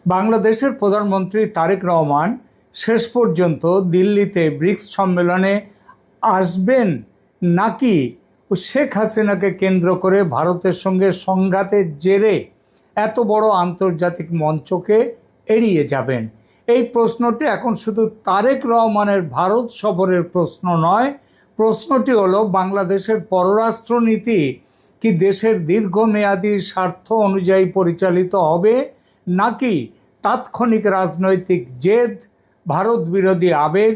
বাংলাদেশের প্রধানমন্ত্রী তারেক রহমান শেষ পর্যন্ত দিল্লিতে ব্রিক্স সম্মেলনে আসবেন নাকি শেখ হাসিনাকে কেন্দ্র করে ভারতের সঙ্গে সংঘাতের জেরে এত বড় আন্তর্জাতিক মঞ্চকে এড়িয়ে যাবেন? এই প্রশ্নটি এখন শুধু তারেক রহমানের ভারত সফরের প্রশ্ন নয়, প্রশ্নটি হলো বাংলাদেশের পররাষ্ট্রনীতি কি দেশের দীর্ঘমেয়াদী স্বার্থ অনুযায়ী পরিচালিত হবে, নাকি তাৎক্ষণিক রাজনৈতিক জেদ, ভারত বিরোধী আবেগ,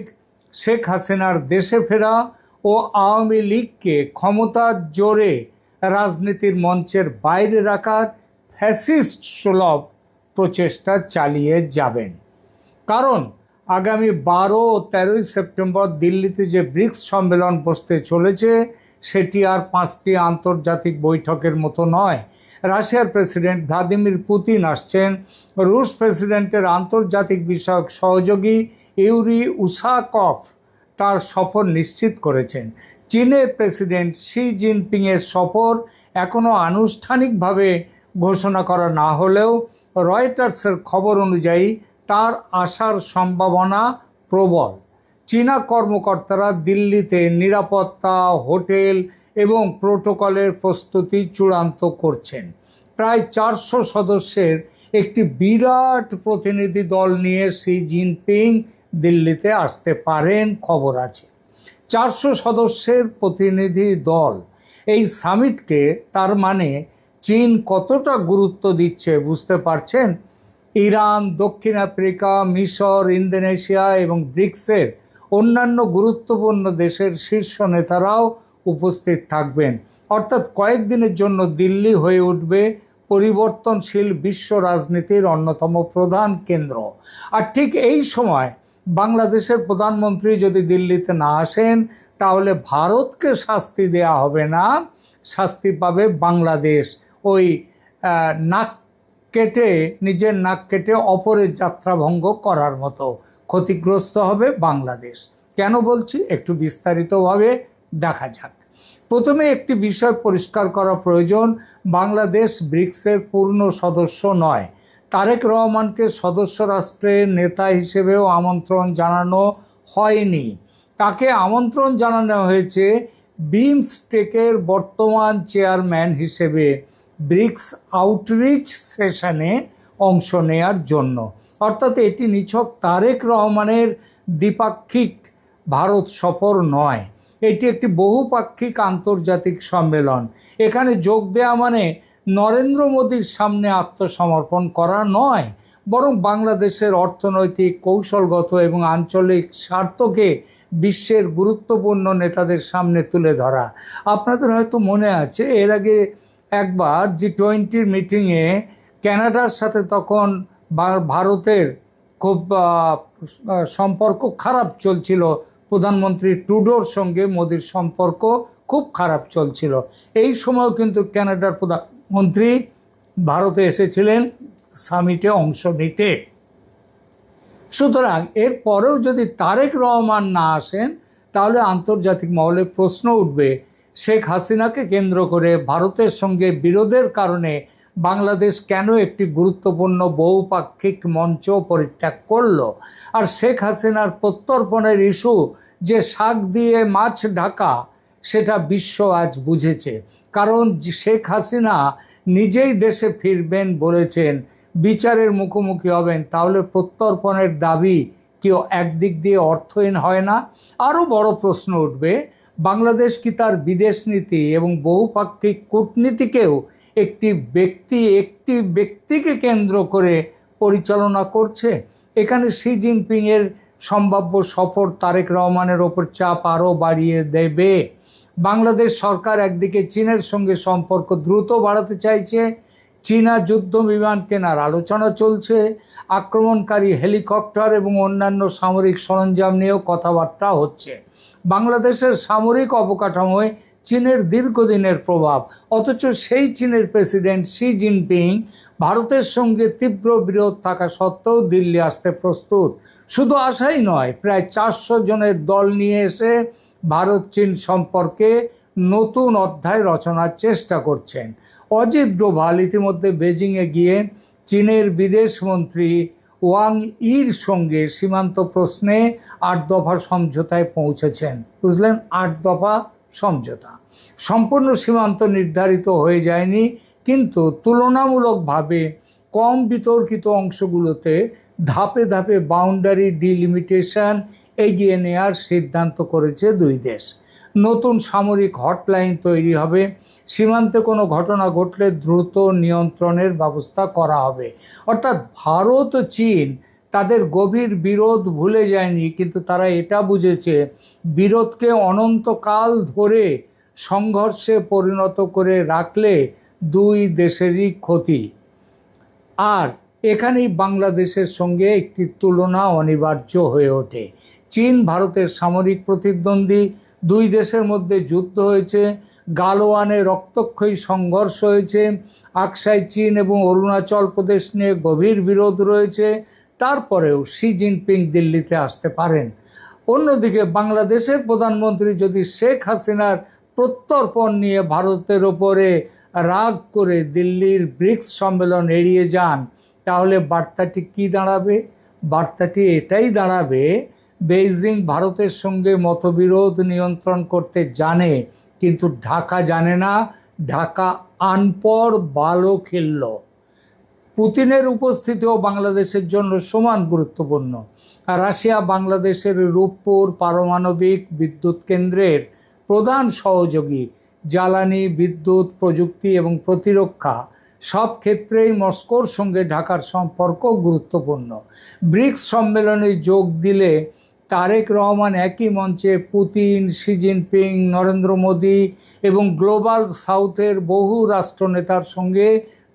শেখ হাসিনার দেশে ফেরা ও আওয়ামী লীগকে ক্ষমতার জোরে রাজনীতির মঞ্চের বাইরে রাখার ফ্যাসিস্ট সুলভ প্রচেষ্টা চালিয়ে যাবেন। কারণ আগামী 12 ও 13 সেপ্টেম্বর দিল্লিতে যে ব্রিক্স সম্মেলন বসতে চলেছে সেটি আর 5টি আন্তর্জাতিক বৈঠকের মতো নয়। রাশিয়ার প্রেসিডেন্ট ভ্লাদিমির পুতিন আসছেন, রুশ প্রেসিডেন্টের আন্তর্জাতিক বিষয়ক সহযোগী ইউরি উশাকভ তার সফর নিশ্চিত করেছেন। চীনের প্রেসিডেন্ট শি জিনপিংয়ের সফর এখনও আনুষ্ঠানিকভাবে ঘোষণা করা না হলেও রয়টার্সের খবর অনুযায়ী তার আসার সম্ভাবনা প্রবল। চীনা কর্মকর্তারা দিল্লিতে নিরাপত্তা, হোটেল এবং প্রোটোকলের প্রস্তুতি চূড়ান্ত করছেন। প্রায় 400 সদস্যের একটি বিরাট প্রতিনিধি দল নিয়ে শি জিনপিং দিল্লিতে আসতে পারেন খবর আছে। 400 সদস্যের প্রতিনিধি দল, এই সামিটকে তার মানে চীন কতটা গুরুত্ব দিচ্ছে বুঝতে পারছেন? ইরান, দক্ষিণ আফ্রিকা, মিশর, ইন্দোনেশিয়া এবং ব্রিক্সের অন্যান্য গুরুত্বপূর্ণ দেশের শীর্ষ নেতারাও উপস্থিত থাকবেন। অর্থাৎ কয়েকদিনের জন্য দিল্লি হয়ে উঠবে পরিবর্তনশীল বিশ্ব রাজনীতির অন্যতম প্রধান কেন্দ্র। আর ঠিক এই সময় বাংলাদেশের প্রধানমন্ত্রী যদি দিল্লিতে না আসেন তাহলে ভারতকে শাস্তি দেয়া হবে না, শাস্তি পাবে বাংলাদেশ। ওই নিজের নাক কেটে অপরের যাত্রাভঙ্গ করার মতো ক্ষতিগ্রস্ত হবে বাংলাদেশ। কেন বলছি একটু বিস্তারিতভাবে দেখা যাক। প্রথমে একটি বিষয় পরিষ্কার করা প্রয়োজন, বাংলাদেশ ব্রিক্সের পূর্ণ সদস্য নয়। তারেক রহমানকে সদস্য রাষ্ট্রের নেতা হিসেবেও আমন্ত্রণ জানানো হয়নি। তাকে আমন্ত্রণ জানানো হয়েছে বিমস্টেকের বর্তমান চেয়ারম্যান হিসেবে ব্রিক্স আউটরিচ সেশনে অংশ নেয়ার জন্য। অর্থাৎ এটি নিছক তারেক রহমানের দ্বিপাক্ষিক ভারত সফর নয়, এটি একটি বহুপাক্ষিক আন্তর্জাতিক সম্মেলন। এখানে যোগ দেওয়া মানে নরেন্দ্র মোদীর সামনে আত্মসমর্পণ করা নয়, বরং বাংলাদেশের অর্থনৈতিক, কৌশলগত এবং আঞ্চলিক স্বার্থকে বিশ্বের গুরুত্বপূর্ণ নেতাদের সামনে তুলে ধরা। আপনাদের হয়তো মনে আছে এর আগে একবার G20 মিটিংয়ে কানাডার সাথে তখন ভারতের খুব সম্পর্ক খারাপ চলছিল, প্রধানমন্ত্রী ট্রুডোর সঙ্গে মোদির সম্পর্ক খুব খারাপ চলছিল। এই সময়ও কিন্তু কানাডার প্রধানমন্ত্রী ভারতে এসেছিলেন সামিটে অংশ নিতে। সুতরাং এর পরেও যদি তারেক রহমান না আসেন তাহলে আন্তর্জাতিক মহলে প্রশ্ন উঠবে, শেখ হাসিনাকে কেন্দ্র করে ভারতের সঙ্গে বিরোধের কারণে বাংলাদেশ কেন একটি গুরুত্বপূর্ণ বহুপাক্ষিক মঞ্চ পরিত্যাগ করল? আর শেখ হাসিনার প্রত্যর্পণের ইস্যু যে শাক দিয়ে মাছ ঢাকা, সেটা বিশ্ব আজ বুঝেছে। কারণ শেখ হাসিনা নিজেই দেশে ফিরবেন বলেছেন, বিচারের মুখোমুখি হবেন, তাহলে প্রত্যর্পণের দাবি কি একদিক দিয়ে অর্থহীন হয় না? আরও বড় প্রশ্ন উঠবে, বাংলাদেশ কি তার বিদেশ নীতি এবং বহুপাক্ষিক কূটনীতিকেও একটি ব্যক্তিকে কেন্দ্র করে পরিচালনা করছে? এখানে শি জিনপিংয়ের সম্ভাব্য সফর তারেক রহমানের ওপর চাপ আরও বাড়িয়ে দেবে। বাংলাদেশ সরকার একদিকে চীনের সঙ্গে সম্পর্ক দ্রুত বাড়াতে চাইছে, চীনা যুদ্ধ বিমান কেনার আলোচনা চলছে, আক্রমণকারী হেলিকপ্টার এবং অন্যান্য সামরিক সরঞ্জাম নিয়েও কথাবার্তা হচ্ছে। বাংলাদেশের সামরিক অবকাঠামোয় চীনের দীর্ঘদিনের প্রভাব, অথচ সেই চীনের প্রেসিডেন্ট শি জিনপিং ভারতের সঙ্গে তীব্র বিরোধ থাকা সত্ত্বেও দিল্লি আসতে প্রস্তুত। শুধু আসাই নয়, প্রায় 400 জনের দল নিয়ে এসে ভারত চীন সম্পর্কে নতুন অধ্যায় রচনার চেষ্টা করছেন। অজিত ডোভাল ইতিমধ্যে বেজিংয়ে গিয়ে চীনের বিদেশমন্ত্রী ওয়াং ইর সঙ্গে সীমান্ত প্রশ্নে 8 দফা সমঝোতায় পৌঁছেছেন। বুঝলেন, 8 দফা সমঝোতা। সম্পূর্ণ সীমান্ত নির্ধারিত হয়ে যায়নি, কিন্তু তুলনামূলকভাবে কম বিতর্কিত অংশগুলোতে ধাপে ধাপে বাউন্ডারি ডিলিমিটেশন এগিয়ে নেওয়ার সিদ্ধান্ত করেছে দুই দেশ। নতুন সামরিক হটলাইন তৈরি হবে। সীমান্তে কোনো ঘটনা ঘটলে দ্রুত নিয়ন্ত্রণের ব্যবস্থা করা হবে। অর্থাৎ ভারত ও চীন তাদের গভীর বিরোধ ভুলে যায়নি, কিন্তু তারা এটা বুঝেছে বিরোধকে অনন্তকাল ধরে সংঘর্ষে পরিণত করে রাখলে দুই দেশেরই ক্ষতি। আর এখানেই বাংলাদেশের সঙ্গে একটি তুলনা অনিবার্য হয়ে ওঠে। চীন ভারতের সামরিক প্রতিদ্বন্দ্বী, দুই দেশের মধ্যে যুদ্ধ হয়েছে, গালওয়ানে রক্তক্ষয়ী সংঘর্ষ হয়েছে, আকসাই চীন এবং অরুণাচল প্রদেশ নিয়ে গভীর বিরোধ রয়েছে। তারপরেও শি জিনপিং দিল্লিতে আসতে পারেন। অন্যদিকে বাংলাদেশের প্রধানমন্ত্রী যদি শেখ হাসিনার প্রত্যর্পণ নিয়ে ভারতের ওপরে রাগ করে দিল্লির ব্রিক্স সম্মেলন এড়িয়ে যান, তাহলে বার্তাটি কি দাঁড়াবে? বার্তাটি এটাই দাঁড়াবে, বেইজিং ভারতের সঙ্গে মতবিরোধ নিয়ন্ত্রণ করতে জানে, কিন্তু ঢাকা জানে না। ঢাকা আনপড় বালও খেলল। পুতিনের উপস্থিতিও বাংলাদেশের জন্য সমান গুরুত্বপূর্ণ। রাশিয়া বাংলাদেশের রূপপুর পারমাণবিক বিদ্যুৎ কেন্দ্রের প্রধান সহযোগী। জ্বালানি, বিদ্যুৎ, প্রযুক্তি এবং প্রতিরক্ষা সব ক্ষেত্রেই মস্কোর সঙ্গে ঢাকার সম্পর্ক গুরুত্বপূর্ণ। ব্রিক্স সম্মেলনে যোগ দিলে তারেক রহমান একই মঞ্চে Putin, Xi Jinping, Narendra Modi এবং গ্লোবাল সাউথের বহু রাষ্ট্রনেতার সঙ্গে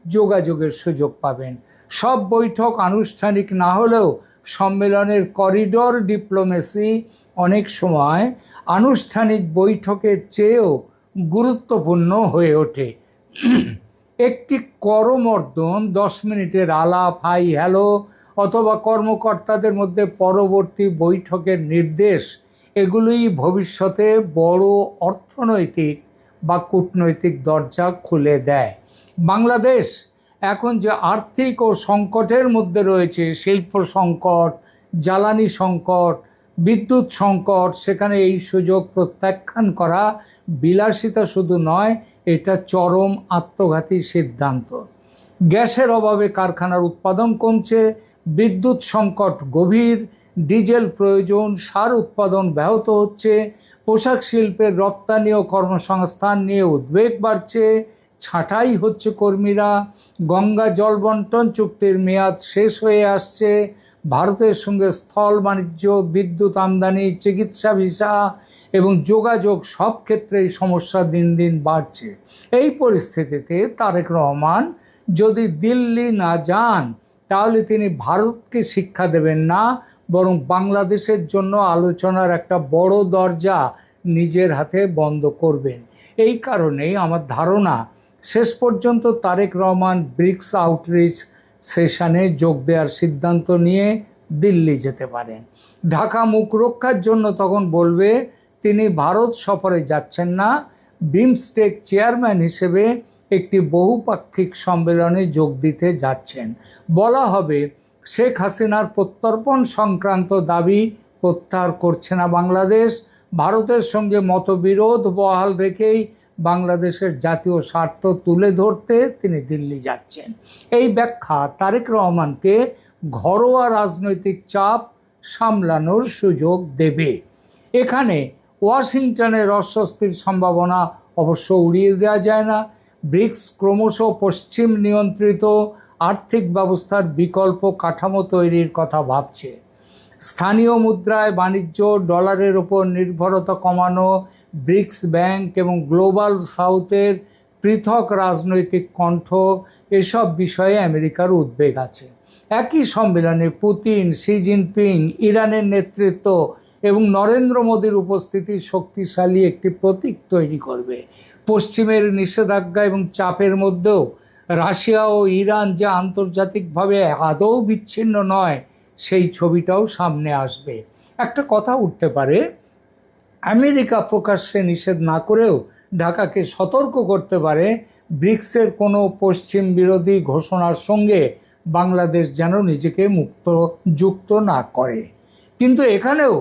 যোগাযোগের সুযোগ পাবেন। সব বৈঠক আনুষ্ঠানিক না হলেও সম্মেলনের করিডোর ডিপ্লোমেসি অনেক সময় আনুষ্ঠানিক বৈঠকের চেয়েও গুরুত্বপূর্ণ হয়ে ওঠে। একটি করমর্দন, 10 মিনিটের আলাপ, হাই হ্যালো অথবা কর্মকর্তাদের মধ্যে পরবর্তী বৈঠকের নির্দেশ, এগুলোই ভবিষ্যতে বড় অর্থনৈতিক বা কূটনৈতিক দরজা খুলে দেয়। বাংলাদেশ এখন যে আর্থিক ও সংকটের মধ্যে রয়েছে, শিল্প সংকট, জ্বালানি সংকট, বিদ্যুৎ সংকট, সেখানে এই সুযোগ প্রত্যাখ্যান করা বিলাসিতা শুধু নয়, এটা চরম আত্মঘাতী সিদ্ধান্ত। গ্যাসের অভাবে কারখানার উৎপাদন কমছে, বিদ্যুৎ সংকট গভীর, ডিজেল প্রয়োজন, সার উৎপাদন ব্যাহত হচ্ছে, পোশাক শিল্পের রপ্তানি ও কর্মসংস্থান নিয়ে উদ্বেগ বাড়ছে, ছাঁটাই হচ্ছে কর্মীরা, গঙ্গা জল বন্টন চুক্তির মেয়াদ শেষ হয়ে আসছে, ভারতের সঙ্গে স্থল বাণিজ্য, বিদ্যুৎ আমদানি, চিকিৎসা ভিসা এবং যোগাযোগ সব ক্ষেত্রেই সমস্যা দিন দিন বাড়ছে। এই পরিস্থিতিতে তারেক রহমান যদি দিল্লি না যান, তাহলে তিনি ভারতকে শিক্ষা দেবেন না, বরং বাংলাদেশের জন্য আলোচনার একটা বড় দরজা নিজের হাতে বন্ধ করবেন। এই কারণেই আমার ধারণা শেষ পর্যন্ত তারেক রহমান ব্রিক্স আউটরিচ সেশনে যোগ দেওয়ার সিদ্ধান্ত নিয়ে দিল্লি যেতে পারেন। ঢাকা মুখ রক্ষার জন্য তখন বলবে তিনি ভারত সফরে যাচ্ছেন না, বিমস্টেক চেয়ারম্যান হিসেবে একটি বহুপাক্ষিক সম্মেলনে যোগ দিতে যাচ্ছেন। বলা হবে শেখ হাসিনার প্রত্যর্পণ সংক্রান্ত দাবি প্রত্যাহার করছে না বাংলাদেশ, ভারতের সঙ্গে মতবিরোধ বহাল রেখেই বাংলাদেশের জাতীয় স্বার্থ তুলে ধরতে তিনি দিল্লি যাচ্ছেন। এই ব্যাখ্যা তারেক রহমানকে ঘরোয়া রাজনৈতিক চাপ সামলানোর সুযোগ দেবে। এখানে ওয়াশিংটনের অস্বস্তির সম্ভাবনা অবশ্য উড়িয়ে দেওয়া যায় না। ব্রিক্স ক্রমশ পশ্চিম নিয়ন্ত্রিত আর্থিক ব্যবস্থার বিকল্প কাঠামো তৈরির কথা ভাবছে। স্থানীয় মুদ্রায় বাণিজ্য, ডলারের ওপর নির্ভরতা কমানো, ব্রিক্স ব্যাংক এবং গ্লোবাল সাউথের পৃথক রাজনৈতিক কণ্ঠ, এসব বিষয়ে আমেরিকার উদ্বেগ আছে। একই সম্মেলনে পুতিন, শি জিনপিং, ইরানের নেতৃত্ব এবং নরেন্দ্র মোদীর উপস্থিতি শক্তিশালী একটি প্রতীক তৈরি করবে। পশ্চিমের নিষেধাজ্ঞা এবং চাপের মধ্যেও রাশিয়া ও ইরান যে আন্তর্জাতিকভাবে আদৌ বিচ্ছিন্ন নয়, সেই ছবিটাও সামনে আসবে। একটা কথা উঠতে পারে, আমেরিকা প্রকাশ্যে নিষেধ না করেও ঢাকাকে সতর্ক করতে পারে ব্রিক্সের কোনো পশ্চিম বিরোধী ঘোষণার সঙ্গে বাংলাদেশ যেন নিজেকে যুক্ত না করে। কিন্তু এখানেও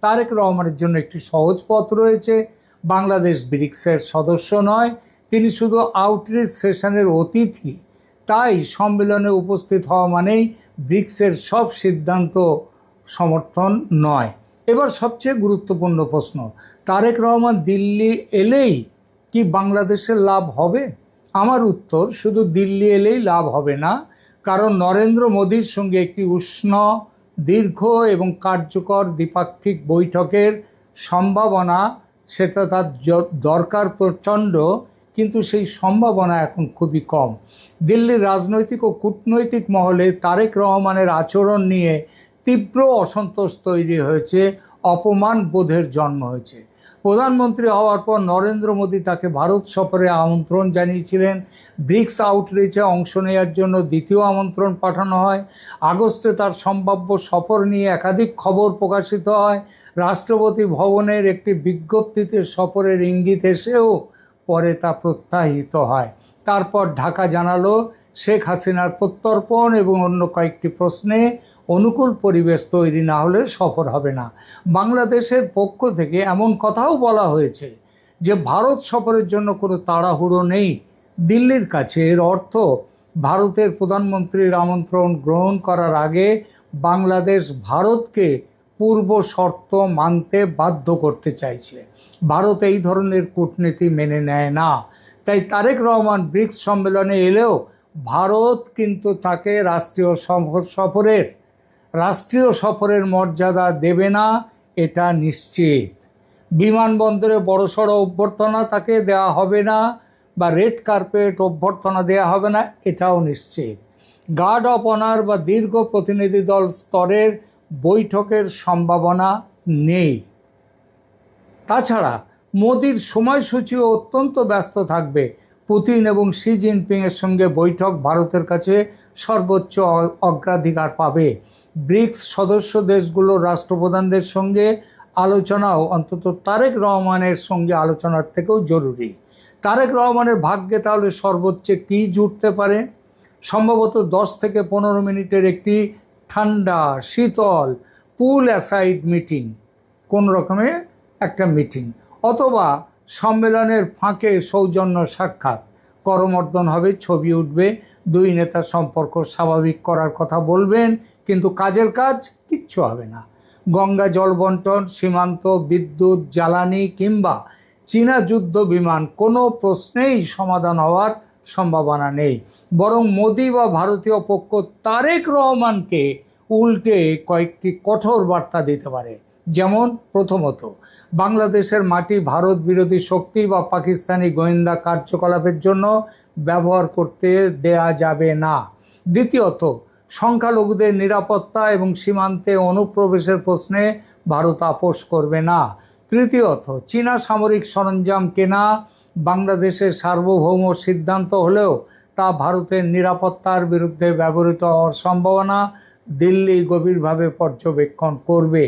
তারেক রহমানের জন্য একটি সহজ পথ রয়েছে। বাংলাদেশ ব্রিক্সের সদস্য নয়, তিনি শুধু আউটরিচ সেশনের অতিথি। তাই সম্মেলনে উপস্থিত হওয়া মানেই ব্রিক্সের সব সিদ্ধান্ত সমর্থন নয়। এবার সবচেয়ে গুরুত্বপূর্ণ প্রশ্ন, তারেক রহমান দিল্লি এলেই কি বাংলাদেশের লাভ হবে? আমার উত্তর, শুধু দিল্লি এলেই লাভ হবে না, কারণ নরেন্দ্র মোদীর সঙ্গে একটি উষ্ণ, দীর্ঘ এবং কার্যকর দ্বিপাক্ষিক বৈঠকের সম্ভাবনা, সেটা তার দরকার প্রচণ্ড, কিন্তু সেই সম্ভাবনা এখন খুবই কম। দিল্লির রাজনৈতিক ও কূটনৈতিক মহলে তারেক রহমানের আচরণ নিয়ে তীব্র অসন্তোষ তৈরি হয়েছে, অপমান বোধের জন্ম হয়েছে। প্রধানমন্ত্রী হওয়ার পর নরেন্দ্র মোদী তাকে ভারত সফরে আমন্ত্রণ জানিয়েছিলেন। ব্রিক্স আউটরিচে অংশ নেওয়ার জন্য দ্বিতীয় আমন্ত্রণ পাঠানো হয়। আগস্টে তার সম্ভাব্য সফর নিয়ে একাধিক খবর প্রকাশিত হয়। রাষ্ট্রপতি ভবনের একটি বিজ্ঞপ্তিতে সফরের ইঙ্গিত এসেও পরে তা প্রত্যাহিত হয়। তারপর ঢাকা জানালো শেখ হাসিনার প্রত্যর্পণ এবং অন্য কয়েকটি প্রশ্নে অনুকূল পরিবেশ তৈরি না হলে সফর হবে না। বাংলাদেশের পক্ষ থেকে এমন কথাও বলা হয়েছে যে ভারত সফরের জন্য কোনো তাড়াহুড়ো নেই দিল্লির কাছে। এর অর্থ ভারতের প্রধানমন্ত্রীর আমন্ত্রণ গ্রহণ করার আগে বাংলাদেশ ভারতকে পূর্ব শর্ত মানতে বাধ্য করতে চাইছে। ভারত এই ধরনের কূটনীতি মেনে নেয় না। তাই তারেক রহমান ব্রিক্স সম্মেলনে এলেও ভারত কিন্তু তাকে রাষ্ট্রীয় সফরের মর্যাদা দেবে না, এটা নিশ্চিত। বিমানবন্দরে বড়সড় অভ্যর্থনা তাকে দেওয়া হবে না, বা রেড কার্পেট অভ্যর্থনা দেওয়া হবে না, এটাও নিশ্চিত। গার্ড অফ অনার বা দীর্ঘ প্রতিনিধি দল স্তরের বৈঠকের সম্ভাবনা নেই। তাছাড়া মোদির সময়সূচিও অত্যন্ত ব্যস্ত থাকবে। পুতিন এবং শি জিনপিংয়ের সঙ্গে বৈঠক ভারতের কাছে সর্বোচ্চ অগ্রাধিকার পাবে। ব্রিক্স সদস্য দেশগুলোর রাষ্ট্রপ্রধানদের সঙ্গে আলোচনাও অন্তত তারেক রহমানের সঙ্গে আলোচনার থেকেও জরুরি। তারেক রহমানের ভাগ্যে তাহলে সর্বোচ্চ কী জুটতে পারে? সম্ভবত 10 থেকে 15 মিনিটের একটি ঠান্ডা শীতল পুল অ্যাসাইড মিটিং, কোন রকমের একটা মিটিং, অথবা সম্মেলনের ফাঁকে সৌজন্য সাক্ষাৎ। করমর্দন হবে, ছবি উঠবে, দুই নেতার সম্পর্ক স্বাভাবিক করার কথা বলবেন, কিন্তু কাজের কাজ কিচ্ছু হবে না। গঙ্গা জল বন্টন, সীমান্ত, বিদ্যুৎ, জ্বালানি কিংবা চীনা যুদ্ধ বিমান কোনো প্রশ্নেই সমাধান হওয়ার সম্ভাবনা নেই। বরং মোদি বা ভারতীয় পক্ষ তারেক রহমানকে উল্টে কয়েকটি কঠোর বার্তা দিতে পারে। যেমন, প্রথমত, বাংলাদেশের মাটি ভারত বিরোধী শক্তি বা পাকিস্তানি গোয়েন্দা কার্যকলাপের জন্য ব্যবহার করতে দেয়া যাবে না। দ্বিতীয়ত, সংখ্যালঘুদের নিরাপত্তা এবং সীমান্তে অনুপ্রবেশের প্রশ্নে ভারত আপোষ করবে না। তৃতীয়ত, চীনা সামরিক সরঞ্জাম কেনা বাংলাদেশের সার্বভৌম সিদ্ধান্ত হলেও তা ভারতের নিরাপত্তার বিরুদ্ধে ব্যবহৃত হওয়ার সম্ভাবনা দিল্লি গভীরভাবে পর্যবেক্ষণ করবে।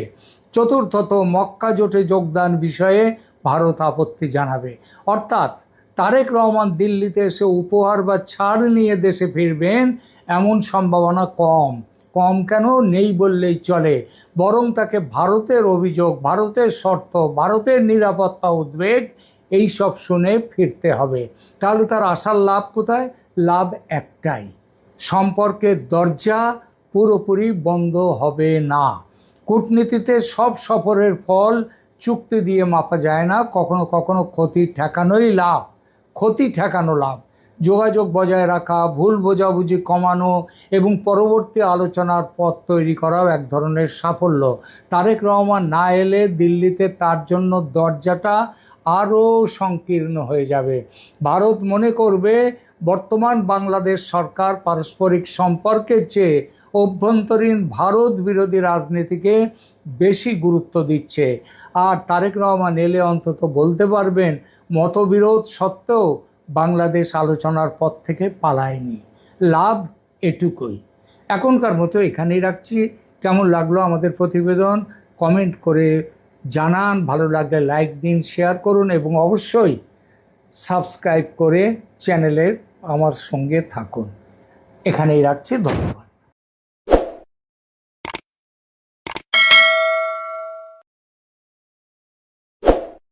চতুর্থত, মক্কা জোটে যোগদান বিষয়ে ভারত আপত্তি জানাবে। অর্থাৎ তারেক রহমান দিল্লিতে এসে উপহার বা ছাড় নিয়ে দেশে ফিরবেন এমন সম্ভাবনা কম। কেন, নেই বললেই চলে। বরং তাকে ভারতের অভিযোগ, ভারতের শর্ত, ভারতের নিরাপত্তা উদ্বেগ এই সব শুনে ফিরতে হবে। তাহলে তার আসার লাভ কোথায়? লাভ একটাই, সম্পর্কের দরজা পুরোপুরি বন্ধ হবে না। কূটনীতিতে সব সফরের ফল চুক্তি দিয়ে মাপা যায় না, কখনো কখনো ক্ষতি ঠেকানো লাভ। যোগাযোগ বজায় রাখা, ভুল বোঝাবুঝি কমানো এবং পরবর্তী আলোচনার পথ তৈরি করাও এক ধরনের সাফল্য। তারেক রহমান না এলে দিল্লিতে তার জন্য দরজাটা আরও সংকীর্ণ হয়ে যাবে। ভারত মনে করবে বর্তমান বাংলাদেশ সরকার পারস্পরিক সম্পর্কের চেয়ে অভ্যন্তরীণ ভারত বিরোধী রাজনীতিকে বেশি গুরুত্ব দিচ্ছে। আর তারেক রহমান এলে অন্তত বলতে পারবেন মতবিরোধ সত্ত্বেও বাংলাদেশ আলোচনার পথ থেকে পালায়নি। লাভ এটুকুই। এখনকার মতো এখানেই রাখছি। কেমন লাগলো আমাদের প্রতিবেদন কমেন্ট করে জানান। ভালো লাগলে লাইক দিন, শেয়ার করুন এবং অবশ্যই সাবস্ক্রাইব করে চ্যানেলের আমার সঙ্গে থাকুন। এখানেই রাখছি, ধন্যবাদ।